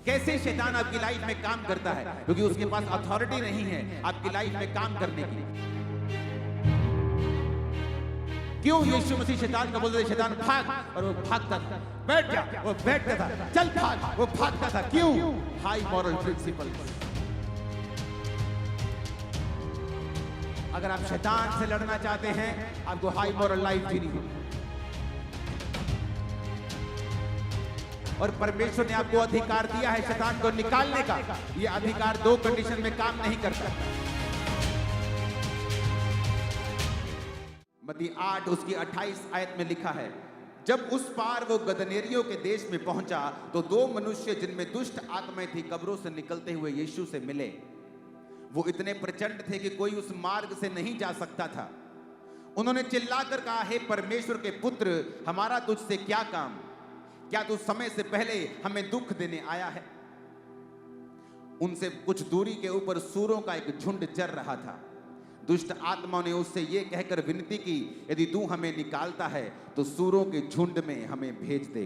कैसे शैतान आपकी लाइफ में काम करता है? क्योंकि उसके पास अथॉरिटी नहीं है आपकी लाइफ में काम करने की। क्यों यीशु मसीह शैतान को बोलते थे शैतान भाग, और वो भागता था। बैठ जा, वो बैठता था। चल भाग, वो भागता था। क्यों? High moral principle. अगर आप शैतान से लड़ना चाहते हैं, आपको हाई मॉरल लाइफ जीनी होगी। और परमेश्वर ने आपको अधिकार दिया है शैतान को निकालने का। यह अधिकार दो कंडीशन में काम नहीं करता। मत्ती 8 उसकी 28 आयत में लिखा है, जब उस पार वो गदनेरियों के देश में पहुंचा तो दो मनुष्य जिनमें दुष्ट आत्माएं थी कब्रों से निकलते हुए यीशु से मिले। वो इतने प्रचंड थे कि कोई उस मार्ग से नहीं जा सकता था। उन्होंने चिल्लाकर कहा, हे परमेश्वर के पुत्र, हमारा तुझसे क्या काम? क्या तू समय से पहले हमें दुख देने आया है? उनसे कुछ दूरी के ऊपर सूरों का एक झुंड चर रहा था। दुष्ट आत्माओं ने उससे यह कहकर विनती की, यदि तू हमें निकालता है तो सूरों के झुंड में हमें भेज दे।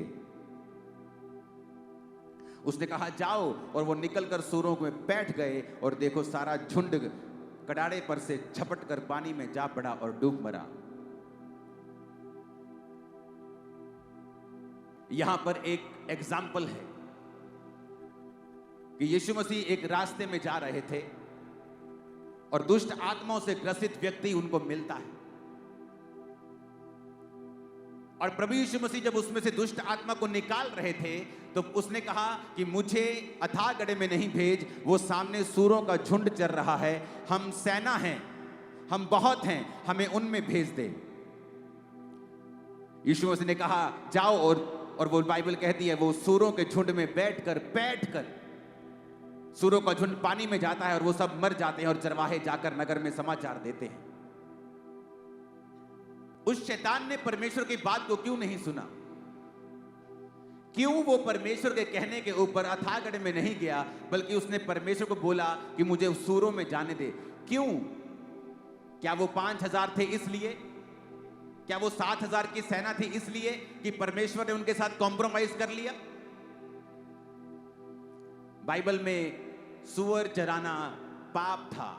उसने कहा, जाओ, और वो निकलकर सूरों में बैठ गए, और देखो सारा झुंड कड़ाड़े पर से झपट कर पानी में जा पड़ा और डूब मरा। यहां पर एक एग्जाम्पल है कि यीशु मसीह एक रास्ते में जा रहे थे और दुष्ट आत्माओं से ग्रसित व्यक्ति उनको मिलता है। और प्रभु यीशु मसीह जब उसमें से दुष्ट आत्मा को निकाल रहे थे तो उसने कहा कि मुझे अथाह गड्ढे में नहीं भेज, वो सामने सूरों का झुंड चर रहा है, हम सेना हैं, हम बहुत हैं, हमें उनमें भेज दे। यीशु मसीह ने कहा, जाओ, और वो बाइबल कहती है वो सूरों के झुंड में बैठकर सूरों का झुंड पानी में जाता है और वो सब मर जाते हैं, और चरवाहे जाकर नगर में समाचार देते हैं। उस शैतान ने परमेश्वर की बात को क्यों नहीं सुना? क्यों वो परमेश्वर के कहने के ऊपर अथाह गड्ढे में नहीं गया, बल्कि उसने परमेश्वर को बोला कि मुझे सूरों में जाने दे? क्यों? क्या वो 5000 थे इसलिए? क्या वो 7000 की सेना थी इसलिए कि परमेश्वर ने उनके साथ कॉम्प्रोमाइज कर लिया? बाइबल में सूअर चराना पाप था,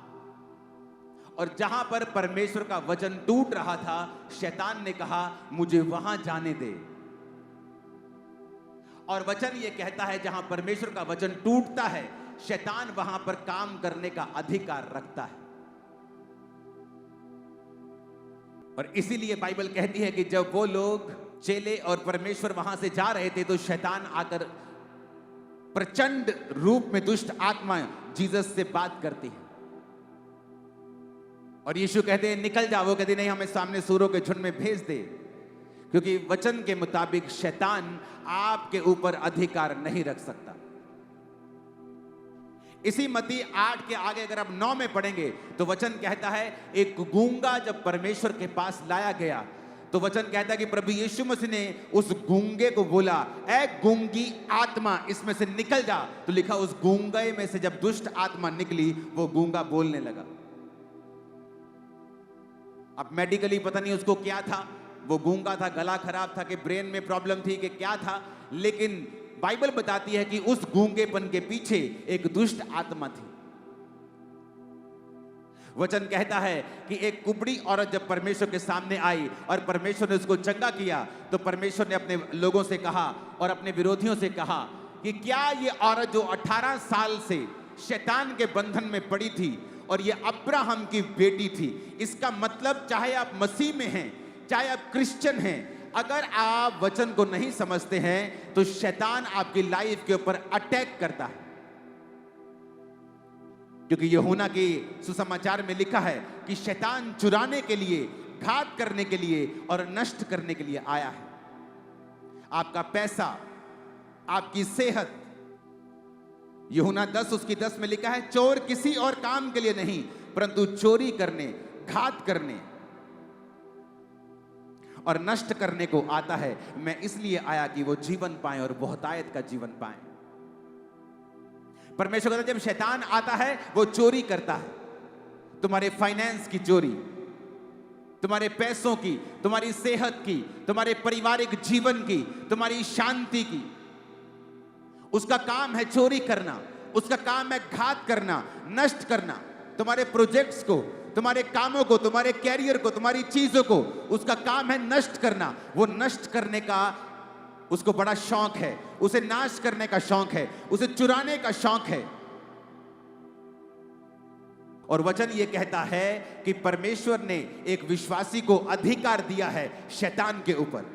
और जहां पर परमेश्वर का वचन टूट रहा था, शैतान ने कहा मुझे वहां जाने दे। और वचन ये कहता है जहां परमेश्वर का वचन टूटता है, शैतान वहां पर काम करने का अधिकार रखता है। और इसीलिए बाइबल कहती है कि जब वो लोग चेले और परमेश्वर वहां से जा रहे थे तो शैतान आकर प्रचंड रूप में दुष्ट आत्मा जीसस से बात करती है, और यीशु कहते हैं निकल जाओ। वो कहते नहीं, हमें सामने सूरों के झुंड में भेज दे, क्योंकि वचन के मुताबिक शैतान आपके ऊपर अधिकार नहीं रख सकता। इसी मत्ती 8 के आगे अगर आप 9 में पढ़ेंगे तो वचन कहता है एक गूंगा जब परमेश्वर के पास लाया गया तो वचन कहता है कि प्रभु यीशु मसीह ने उस गूंगे को बोला, ऐ गूंगी आत्मा इसमें से निकल जा। तो लिखा उस गूंगे में से जब दुष्ट आत्मा निकली वो गूंगा बोलने लगा। अब मेडिकली पता नहीं उसको क्या था, वो गूंगा था, गला खराब था कि ब्रेन में प्रॉब्लम थी कि क्या था, लेकिन बाइबल बताती है कि उस गूंगेपन के पीछे एक दुष्ट आत्मा थी। वचन कहता है कि एक कुबड़ी औरत जब परमेश्वर के सामने आई और परमेश्वर ने उसको चंगा किया तो परमेश्वर ने अपने लोगों से कहा और अपने विरोधियों से कहा कि क्या ये औरत जो 18 साल से शैतान के बंधन में पड़ी थी और ये अब्राहम की बेटी थी, इसका मतलब चाहे आप मसीह में हैं, चाहे आप क्रिश्चियन हैं, अगर आप वचन को नहीं समझते हैं तो शैतान आपकी लाइफ के ऊपर अटैक करता है। क्योंकि यूहन्ना के सुसमाचार में लिखा है कि शैतान चुराने के लिए, घात करने के लिए और नष्ट करने के लिए आया है। आपका पैसा, आपकी सेहत। यूहन्ना 10 उसकी 10 में लिखा है, चोर किसी और काम के लिए नहीं परंतु चोरी करने, घात करने और नष्ट करने को आता है। मैं इसलिए आया कि वो जीवन पाए और बहुतायत का जीवन पाए। परमेश्वर कहता है जब शैतान आता है वो चोरी करता है, तुम्हारे फाइनेंस की चोरी, तुम्हारे पैसों की, तुम्हारी सेहत की, तुम्हारे पारिवारिक जीवन की, तुम्हारी शांति की। उसका काम है चोरी करना, उसका काम है घात करना, नष्ट करना, तुम्हारे प्रोजेक्ट्स को, तुम्हारे कामों को, तुम्हारे कैरियर को, तुम्हारी चीजों को, उसका काम है नष्ट करना। वो नष्ट करने का उसको बड़ा शौक है, उसे नाश करने का शौक है, उसे चुराने का शौक है। और वचन ये कहता है कि परमेश्वर ने एक विश्वासी को अधिकार दिया है शैतान के ऊपर।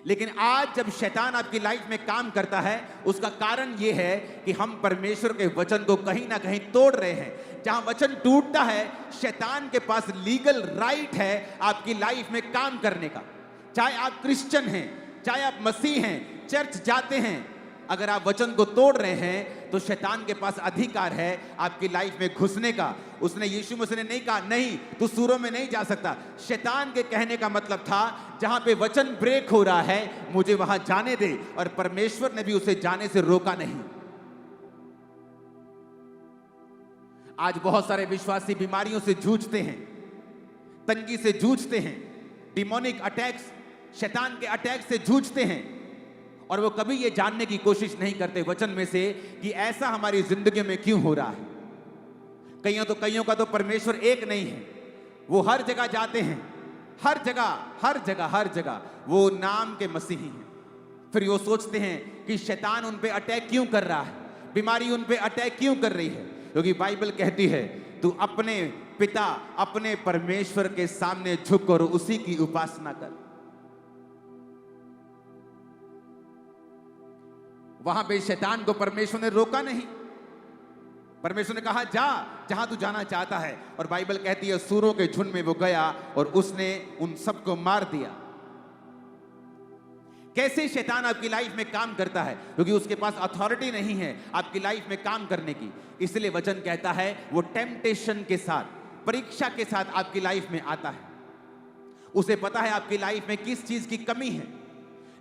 लेकिन आज जब शैतान आपकी लाइफ में काम करता है, उसका कारण यह है कि हम परमेश्वर के वचन को कहीं ना कहीं तोड़ रहे हैं। जहां वचन टूटता है, शैतान के पास लीगल राइट है आपकी लाइफ में काम करने का। चाहे आप क्रिश्चियन हैं, चाहे आप मसीह हैं, चर्च जाते हैं, अगर आप वचन को तोड़ रहे हैं तो शैतान के पास अधिकार है आपकी लाइफ में घुसने का। उसने, यीशु मसीह ने नहीं कहा नहीं तू सूरों में नहीं जा सकता। शैतान के कहने का मतलब था जहां पे वचन ब्रेक हो रहा है मुझे वहां जाने दे, और परमेश्वर ने भी उसे जाने से रोका नहीं। आज बहुत सारे विश्वासी बीमारियों से जूझते हैं, तंगी से जूझते हैं, डिमोनिक अटैक्स, शैतान के अटैक से जूझते हैं, और वो कभी ये जानने की कोशिश नहीं करते वचन में से कि ऐसा हमारी जिंदगी में क्यों हो रहा है। कईयों का तो परमेश्वर एक नहीं है, वो हर जगह जाते हैं, हर जगह वो नाम के मसीही हैं। फिर वो सोचते हैं कि शैतान उन पे अटैक क्यों कर रहा है, बीमारी उन पे अटैक क्यों कर रही है, क्योंकि बाइबल कहती है तू अपने पिता, अपने परमेश्वर के सामने झुक और उसी की उपासना कर। वहां पे शैतान को परमेश्वर ने रोका नहीं। परमेश्वर ने कहा जा जहां तू जाना चाहता है, और बाइबल कहती है सूरों के झुंड में वो गया और उसने उन सबको मार दिया। कैसे शैतान आपकी लाइफ में काम करता है? क्योंकि उसके पास अथॉरिटी नहीं है आपकी लाइफ में काम करने की। इसलिए वचन कहता है वो टेम्पटेशन के साथ, परीक्षा के साथ आपकी लाइफ में आता है। उसे पता है आपकी लाइफ में किस चीज की कमी है।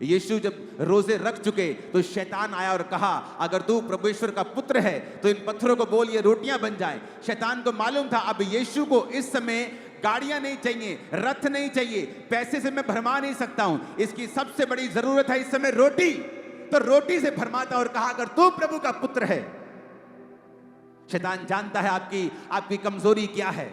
यीशु जब रोजे रख चुके तो शैतान आया और कहा अगर तू परमेश्वर का पुत्र है तो इन पत्थरों को बोल ये रोटियां बन जाए। शैतान को मालूम था अब यीशु को इस समय गाड़ियां नहीं चाहिए, रथ नहीं चाहिए, पैसे से मैं भरमा नहीं सकता हूं, इसकी सबसे बड़ी जरूरत है इस समय रोटी। तो रोटी से भरमाता और कहा अगर तू प्रभु का पुत्र है। शैतान जानता है आपकी कमजोरी क्या है।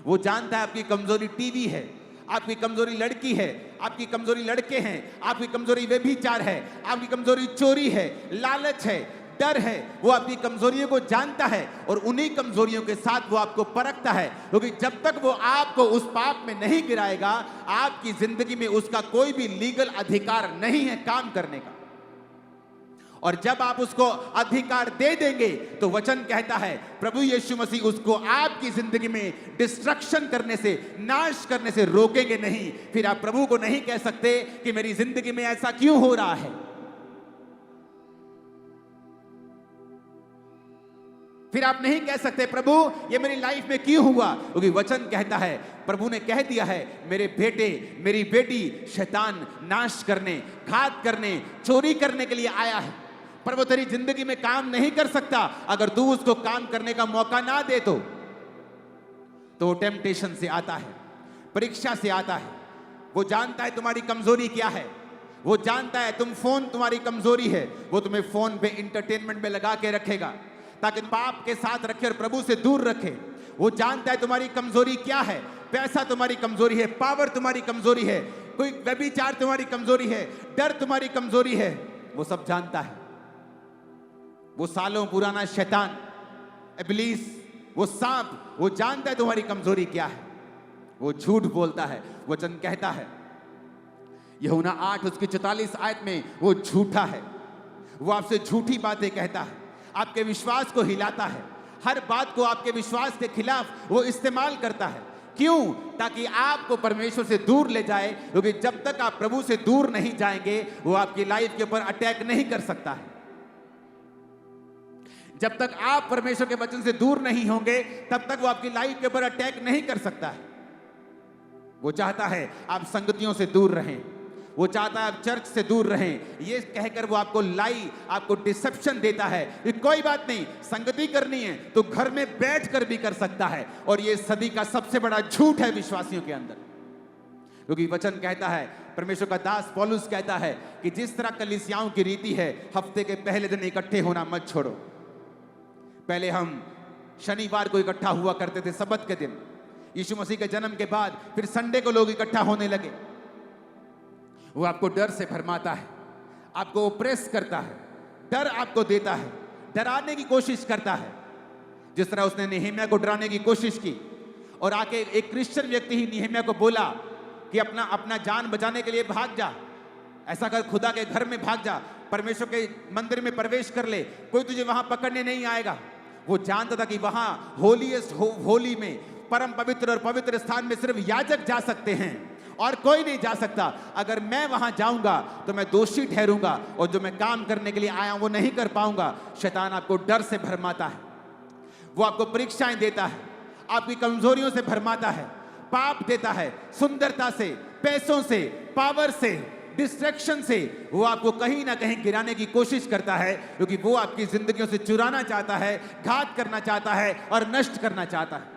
वो जानता है आपकी कमजोरी टीवी है, आपकी कमजोरी लड़की है, आपकी कमजोरी लड़के हैं, आपकी कमजोरी व्यभिचार है, आपकी कमजोरी चोरी है, लालच है, डर है। वो आपकी कमजोरियों को जानता है और उन्हीं कमजोरियों के साथ वो आपको परखता है, क्योंकि जब तक वो आपको उस पाप में नहीं गिराएगा आपकी जिंदगी में उसका कोई भी लीगल अधिकार नहीं है काम करने का। और जब आप उसको अधिकार दे देंगे तो वचन कहता है प्रभु यीशु मसीह उसको आपकी जिंदगी में डिस्ट्रक्शन करने से, नाश करने से रोकेंगे नहीं। फिर आप प्रभु को नहीं कह सकते कि मेरी जिंदगी में ऐसा क्यों हो रहा है। फिर आप नहीं कह सकते प्रभु ये मेरी लाइफ में क्यों हुआ, क्योंकि वचन कहता है, प्रभु ने कह दिया है मेरे बेटे मेरी बेटी शैतान नाश करने, घात करने, चोरी करने के लिए आया है, पर वो तेरी जिंदगी में काम नहीं कर सकता अगर तू उसको काम करने का मौका ना दे। तो वो टेम्पटेशन से आता है, परीक्षा से आता है। वो जानता है तुम्हारी कमजोरी क्या है, वो जानता है फोन तुम्हारी कमजोरी है, वो तुम्हें फोन पे इंटरटेनमेंट में लगा के रखेगा ताकि पाप के साथ रखे और प्रभु से दूर रखे। वो जानता है तुम्हारी कमजोरी क्या है, पैसा तुम्हारी कमजोरी है, पावर तुम्हारी कमजोरी है, कोई व्यभिचार तुम्हारी कमजोरी है, डर तुम्हारी कमजोरी है। वो सब जानता है। वो सालों पुराना शैतान, इब्लीस, वो सांप, वो जानता है तुम्हारी कमजोरी क्या है। वो झूठ बोलता है। वचन कहता है यूहन्ना 8 उसकी 44 आयत में वो झूठा है। वो आपसे झूठी बातें कहता है, आपके विश्वास को हिलाता है, हर बात को आपके विश्वास के खिलाफ वो इस्तेमाल करता है। क्यों? ताकि आपको परमेश्वर से दूर ले जाए, क्योंकि जब तक आप प्रभु से दूर नहीं जाएंगे वो आपकी लाइफ के ऊपर अटैक नहीं कर सकता है। जब तक आप परमेश्वर के वचन से दूर नहीं होंगे तब तक वो आपकी लाइफ के ऊपर अटैक नहीं कर सकता है। वो चाहता है आप संगतियों से दूर रहें, वो चाहता है आप चर्च से दूर रहें। ये कहकर वो आपको डिसेप्शन देता है कि कोई बात नहीं, संगति करनी है तो घर में बैठकर भी कर सकता है। और ये सदी का सबसे बड़ा झूठ है विश्वासियों के अंदर। क्योंकि वचन कहता है, परमेश्वर का दास पौलुस कहता है कि जिस तरह कलीसियाओं की रीति है, हफ्ते के पहले दिन इकट्ठे होना मत छोड़ो। पहले हम शनिवार को इकट्ठा हुआ करते थे, सब्त के दिन। यीशु मसीह के जन्म के बाद फिर संडे को लोग इकट्ठा होने लगे। वो आपको डर से भरमाता है, आपको ओप्रेस करता है, डर आपको देता है, डराने की कोशिश करता है। जिस तरह उसने नेहेमिया को डराने की कोशिश की और आके एक क्रिश्चियन व्यक्ति ही नेहेमिया को बोला कि अपना जान बचाने के लिए भाग जा, ऐसा कर, खुदा के घर में भाग जा, परमेश्वर के मंदिर में प्रवेश कर ले, कोई तुझे वहां पकड़ने नहीं आएगा। वो जानता था कि वहां होलीएस्ट होली में, परम पवित्र और पवित्र स्थान में सिर्फ याजक जा सकते हैं और कोई नहीं जा सकता। अगर मैं वहां जाऊंगा तो मैं दोषी ठहरूंगा और जो मैं काम करने के लिए आया हूं वो नहीं कर पाऊंगा। शैतान आपको डर से भरमाता है, वो आपको परीक्षाएं देता है, आपकी कमजोरियों से भरमाता है, पाप देता है, सुंदरता से, पैसों से, पावर से, डिस्ट्रैक्शन से वो आपको कहीं ना कहीं गिराने की कोशिश करता है, क्योंकि वो आपकी जिंदगियों से चुराना चाहता है, घात करना चाहता है और नष्ट करना चाहता है।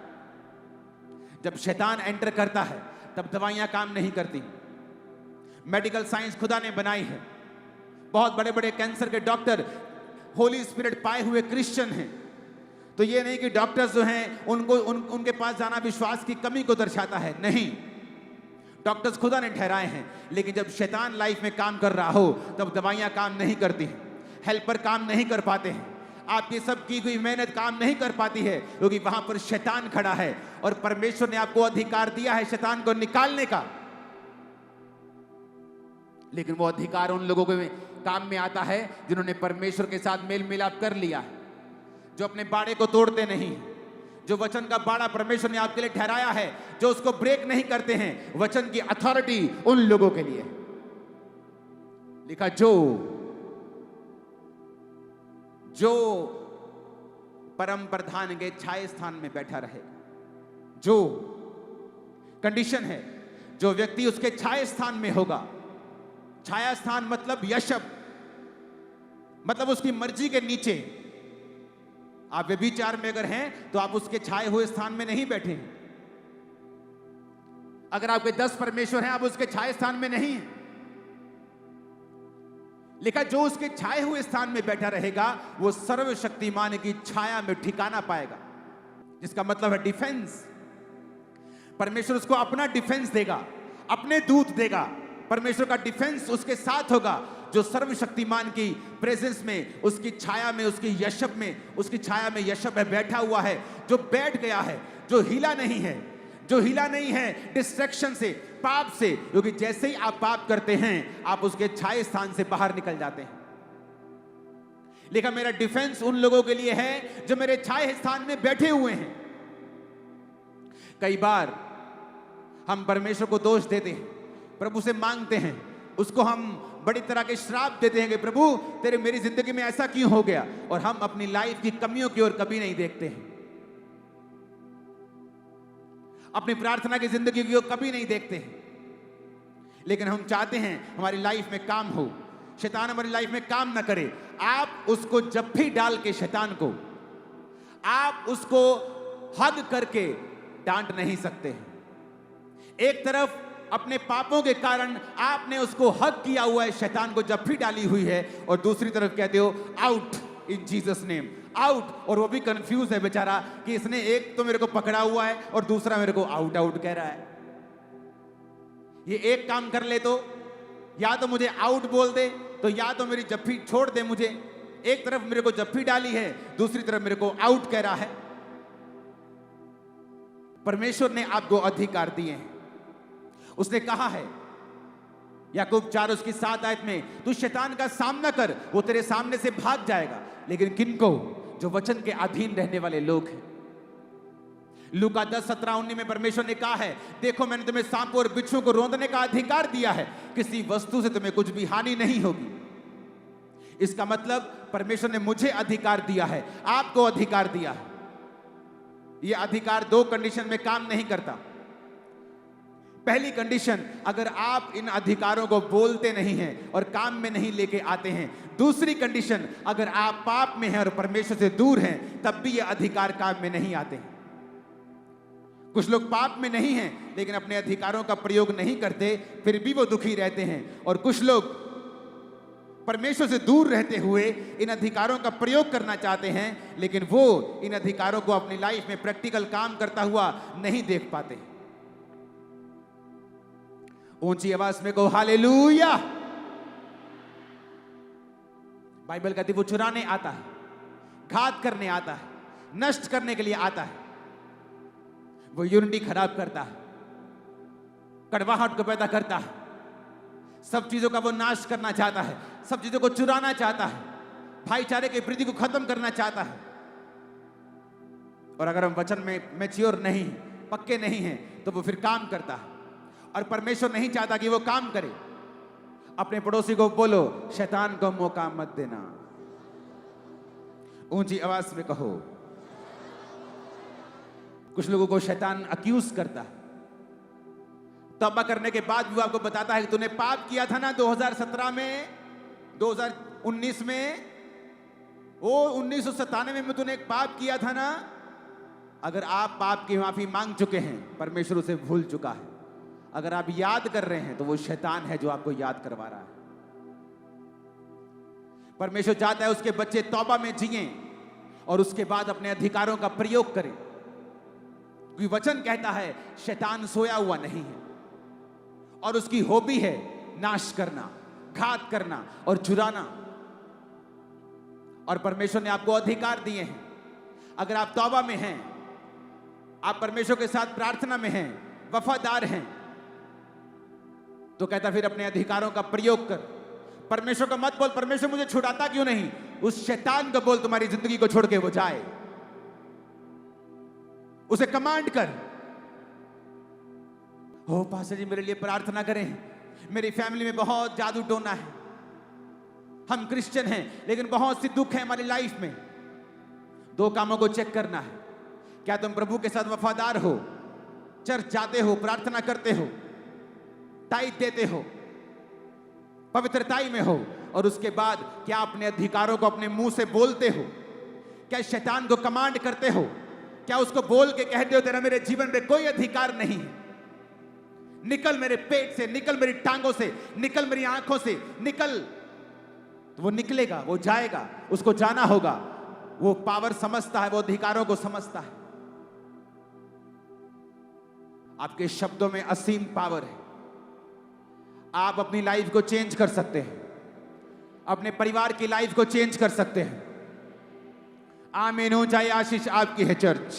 जब शैतान एंटर करता है तब दवाइयां काम नहीं करती। मेडिकल साइंस खुदा ने बनाई है, बहुत बड़े बड़े कैंसर के डॉक्टर होली स्पिरिट पाए हुए क्रिश्चियन हैं। तो ये नहीं कि डॉक्टर्स जो हैं उनके पास जाना विश्वास की कमी को दर्शाता है, नहीं, डॉक्टर्स खुदा ने ठहराए हैं। लेकिन जब शैतान लाइफ में काम कर रहा हो तब दवाइयां काम नहीं करती हैं, हेल्पर काम नहीं कर पाते हैं, आपकी सब की हुई मेहनत काम नहीं कर पाती है, क्योंकि वहां पर शैतान खड़ा है और परमेश्वर ने आपको अधिकार दिया है शैतान को निकालने का। लेकिन वो अधिकार उन लोगों के काम में आता है जिन्होंने परमेश्वर के साथ मेल मिलाप कर लिया है, जो अपने बाड़े को तोड़ते नहीं, जो वचन का बाड़ा परमेश्वर ने आपके लिए ठहराया है, जो उसको ब्रेक नहीं करते हैं। वचन की अथॉरिटी उन लोगों के लिए लिखा, जो परम प्रधान के छाया स्थान में बैठा रहेगा। जो कंडीशन है, जो व्यक्ति उसके छाया स्थान में होगा। छाया स्थान मतलब यशब, मतलब उसकी मर्जी के नीचे। आप व्यभिचार में अगर हैं तो आप उसके छाए हुए स्थान में नहीं बैठे हैं। अगर आपके 10 परमेश्वर हैं, आप उसके छाए स्थान में नहीं हैं। लिखा, जो उसके छाए हुए स्थान में बैठा रहेगा वो सर्वशक्तिमान की छाया में ठिकाना पाएगा, जिसका मतलब है डिफेंस। परमेश्वर उसको अपना डिफेंस देगा, अपने दूत देगा, परमेश्वर का डिफेंस उसके साथ होगा। जो सर्वशक्तिमान की प्रेजेंस में, उसकी छाया में, उसकी यशब में, उसकी छाया में यशब है, बैठा हुआ है, जो बैठ गया है, जो हिला नहीं है, जो हिला नहीं है डिस्ट्रैक्शन से, पाप से, क्योंकि जैसे ही आप पाप करते हैं आप उसके छाए स्थान से बाहर निकल जाते हैं। लेकिन मेरा डिफेंस उन लोगों के लिए है जो मेरे छाए स्थान में बैठे हुए हैं। कई बार हम परमेश्वर को दोष देते हैं, प्रभु से मांगते हैं, उसको हम बड़ी तरह के श्राप देते हैं कि प्रभु तेरे मेरी जिंदगी में ऐसा क्यों हो गया, और हम अपनी लाइफ की कमियों की ओर कभी नहीं देखते हैं, अपनी प्रार्थना की जिंदगी की ओर कभी नहीं देखते हैं। लेकिन हम चाहते हैं हमारी लाइफ में काम हो, शैतान हमारी लाइफ में काम ना करे। आप उसको जब भी डाल के शैतान को आप उसको हग करके डांट नहीं सकते हैं। एक तरफ अपने पापों के कारण आपने उसको हक किया हुआ है, शैतान को जब भी डाली हुई है, और दूसरी तरफ कहते हो out in Jesus name, out. और वो भी कंफ्यूज है बेचारा कि इसने एक तो मेरे को पकड़ा हुआ है और दूसरा मेरे को आउट आउट कह रहा है। ये एक काम कर ले तो या तो मुझे आउट बोल दे, तो या तो मेरी जफ्फी छोड़ दे मुझे। एक तरफ मेरे को जफ्फी डाली है, दूसरी तरफ मेरे को आउट कह रहा है। परमेश्वर ने आपको अधिकार दिए हैं। उसने कहा है याकूब 4:7 में, तू शैतान का सामना कर, वो तेरे सामने से भाग जाएगा। लेकिन किनको? जो वचन के अधीन रहने वाले लोग हैं। लूका 10:17-19 में परमेश्वर ने कहा है, देखो मैंने तुम्हें सांपों और बिच्छुओं को रौंदने का अधिकार दिया है, किसी वस्तु से तुम्हें कुछ भी हानि नहीं होगी। इसका मतलब परमेश्वर ने मुझे अधिकार दिया है, आपको अधिकार दिया है। यह अधिकार 2 कंडीशन में काम नहीं करता। पहली कंडीशन, अगर आप इन अधिकारों को बोलते नहीं हैं और काम में नहीं लेके आते हैं। दूसरी कंडीशन, अगर आप पाप में हैं और परमेश्वर से दूर हैं, तब भी ये अधिकार काम में नहीं आते हैं। कुछ लोग पाप में नहीं हैं लेकिन अपने अधिकारों का प्रयोग नहीं करते, फिर भी वो दुखी रहते हैं। और कुछ लोग परमेश्वर से दूर रहते हुए इन अधिकारों का प्रयोग करना चाहते हैं, लेकिन वो इन अधिकारों को अपनी लाइफ में प्रैक्टिकल काम करता हुआ नहीं देख पाते। ऊंची आवाज में कहो हालेलुया। बाइबल कहती वो चुराने आता है, घात करने आता है, नष्ट करने के लिए आता है। वो यूनिटी खराब करता है, कड़वाहट को पैदा करता है, सब चीजों का वो नाश करना चाहता है, सब चीजों को चुराना चाहता है, भाईचारे की प्रीति को खत्म करना चाहता है। और अगर हम वचन में मैच्योर नहीं, पक्के नहीं हैं, तो वो फिर काम करता है। और परमेश्वर नहीं चाहता कि वो काम करे। अपने पड़ोसी को बोलो शैतान को मौका मत देना। ऊंची आवाज में कहो। कुछ लोगों को शैतान अक्यूज करता है, तौबा करने के बाद भी वो आपको बताता है कि तूने पाप किया था ना 2017 में, 2019 में, वो 1997 में तूने एक पाप किया था ना। अगर आप पाप की माफी मांग चुके हैं, परमेश्वर उसे भूल चुका है। अगर आप याद कर रहे हैं तो वो शैतान है जो आपको याद करवा रहा है। परमेश्वर चाहता है उसके बच्चे तौबा में जिएं और उसके बाद अपने अधिकारों का प्रयोग करें, क्योंकि वचन कहता है शैतान सोया हुआ नहीं है और उसकी हॉबी है नाश करना, घात करना और चुराना। और परमेश्वर ने आपको अधिकार दिए हैं। अगर आप तौबा में हैं, आप परमेश्वर के साथ प्रार्थना में हैं, वफादार हैं, तो कहता फिर अपने अधिकारों का प्रयोग कर। परमेश्वर को मत बोल परमेश्वर मुझे छुड़ाता क्यों नहीं, उस शैतान को बोल तुम्हारी जिंदगी को छोड़ के वो जाए। उसे कमांड कर, हो पास्टर जी मेरे लिए प्रार्थना करें, मेरी फैमिली में बहुत जादू टोना है, हम क्रिश्चियन हैं लेकिन बहुत सी दुख है हमारी लाइफ में। दो कामों को चेक करना है, क्या तुम प्रभु के साथ वफादार हो, चर्च जाते हो, प्रार्थना करते हो, टाइट देते हो, पवित्रताई में हो, और उसके बाद क्या अपने अधिकारों को अपने मुंह से बोलते हो? क्या शैतान को कमांड करते हो? क्या उसको बोल के कहते हो तेरा मेरे जीवन में कोई अधिकार नहीं है, निकल मेरे पेट से, निकल मेरी टांगों से, निकल मेरी आंखों से, निकल। तो वो निकलेगा, वो जाएगा, उसको जाना होगा। वो पावर समझता है, वो अधिकारों को समझता है। आपके शब्दों में असीम पावर है। आप अपनी लाइफ को चेंज कर सकते हैं, अपने परिवार की लाइफ को चेंज कर सकते हैं। आमीन हो जाए। आशीष आपकी है चर्च।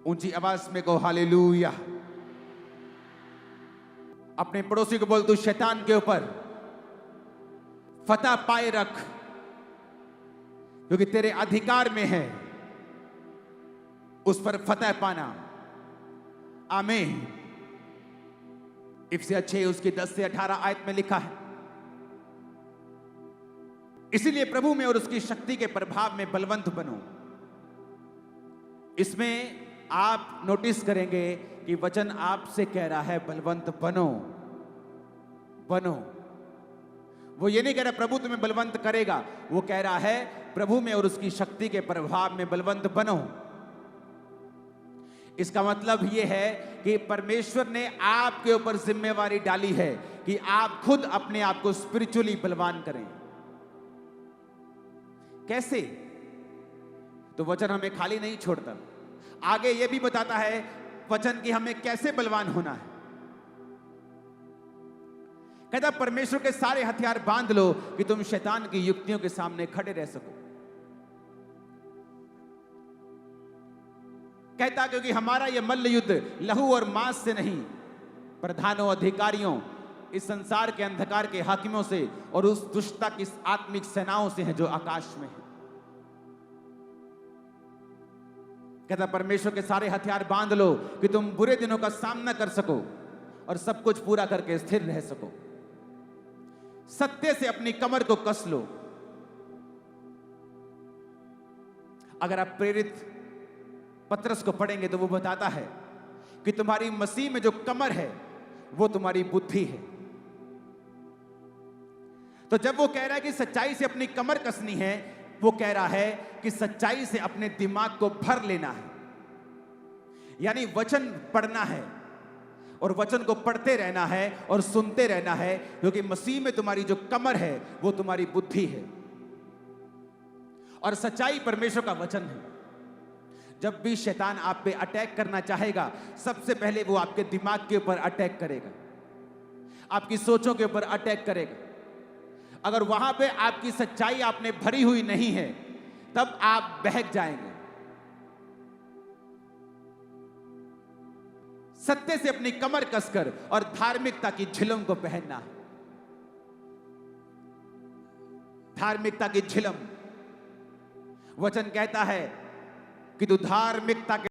ऊंची आवाज में कहो हालेलुया। अपने पड़ोसी को बोल तू शैतान के ऊपर फतह पाए रख, क्योंकि तेरे अधिकार में है उस पर फतह पाना। आमीन। इफिसियों 6 उसकी 10 से 18 आयत में लिखा है, इसीलिए प्रभु में और उसकी शक्ति के प्रभाव में बलवंत बनो। इसमें आप नोटिस करेंगे कि वचन आपसे कह रहा है बलवंत बनो, बनो। वो ये नहीं कह रहा प्रभु तुम्हें बलवंत करेगा, वो कह रहा है प्रभु में और उसकी शक्ति के प्रभाव में बलवंत बनो। इसका मतलब यह है कि परमेश्वर ने आपके ऊपर जिम्मेवारी डाली है कि आप खुद अपने आप को स्पिरिचुअली बलवान करें। कैसे? तो वचन हमें खाली नहीं छोड़ता, आगे यह भी बताता है वचन की हमें कैसे बलवान होना है। कहता परमेश्वर के सारे हथियार बांध लो कि तुम शैतान की युक्तियों के सामने खड़े रह सको। कहता क्योंकि हमारा यह मल्ल युद्ध लहू और मांस से नहीं, प्रधानों, अधिकारियों, इस संसार के अंधकार के हाकिमों से और उस दुष्टता की आत्मिक सेनाओं से है जो आकाश में है। कहता परमेश्वर के सारे हथियार बांध लो कि तुम बुरे दिनों का सामना कर सको और सब कुछ पूरा करके स्थिर रह सको। सत्य से अपनी कमर को कस लो। अगर आप प्रेरित पत्रस को पढ़ेंगे तो वो बताता है कि तुम्हारी मसीह में जो कमर है वो तुम्हारी बुद्धि है। तो जब वो कह रहा है कि सच्चाई से अपनी कमर कसनी है, वो कह रहा है कि सच्चाई से अपने दिमाग को भर लेना है। यानी वचन पढ़ना है और वचन को पढ़ते रहना है और सुनते रहना है, क्योंकि मसीह में तुम्हारी जो कमर है वो तुम्हारी बुद्धि है और सच्चाई परमेश्वर का वचन है। जब भी शैतान आप पे अटैक करना चाहेगा, सबसे पहले वो आपके दिमाग के ऊपर अटैक करेगा, आपकी सोचों के ऊपर अटैक करेगा। अगर वहां पे आपकी सच्चाई आपने भरी हुई नहीं है, तब आप बहक जाएंगे। सत्य से अपनी कमर कसकर और धार्मिकता की झिलम को पहनना है। धार्मिकता की झिलम, वचन कहता है कि तू धार्मिकता के